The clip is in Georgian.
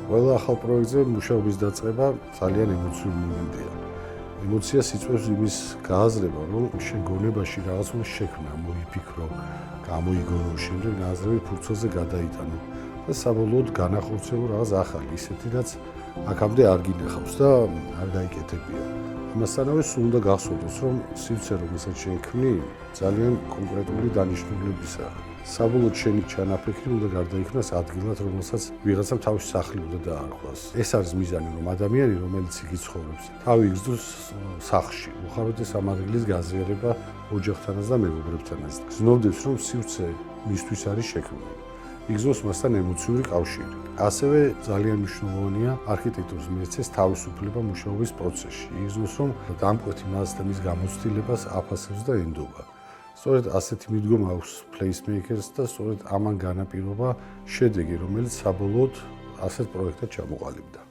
ყველა ახალ პროექტზე მუშაობის დაწყება ძალიან ემოციური მომენტია. ემოციას იწვევს იმის გააზრება, რომ შენ გონებაში რაღაც უნდა შექმნა, მოიფიქრო, გამოიგონო, შემდეგ ნაზრები ფურცელზე გადაიტანო და საბოლოოდ განახორციელო რაღაც ახალი, ისეთი რაც აქამდე არ გინახავს და არ გაიკეთებია. ამასთანავე სულ უნდა გახსოვდეს, რომ სივრცე, რომელსაც შენ ქმნი, ძალიან კონკრეტული დანიშნულებისაა. საბოლოოდ შენი ჩანაფიქრი უნდა გარდაიქმნას ადგილად, რომელსაც ვიღაცამ თავისი სახლი უნდა დაარღვას. ეს არის მიზანი, რომ ადამიანი, რომელიც იქ ცხოვრობს, თავი იგრძნოს სახლში, უხაროდეს ამ ადგილის გაზიარება ოჯახთანაც და მეგობრებთანაც. გრძნობდეს, რომ სივრცე მისთვის არის შექმნილი. იგრძნოს მასთან ემოციური კავშირი. ასევე ძალიან მნიშვნელოვანია არქიტექტორის მიეცეს თავისუფლება მუშაობის პროცესში. იგრძნოს, რომ დამკვეთი მას და მის გამოცდილებას აფასებს და ენდობა. სწორედ ასეთი მიდგომა აქვს placemaker-ს და სწორედ ამან განაპირობა შედეგი, რომელიც საბოლოოდ ასეთ პროექტად ჩამოყალიბდა.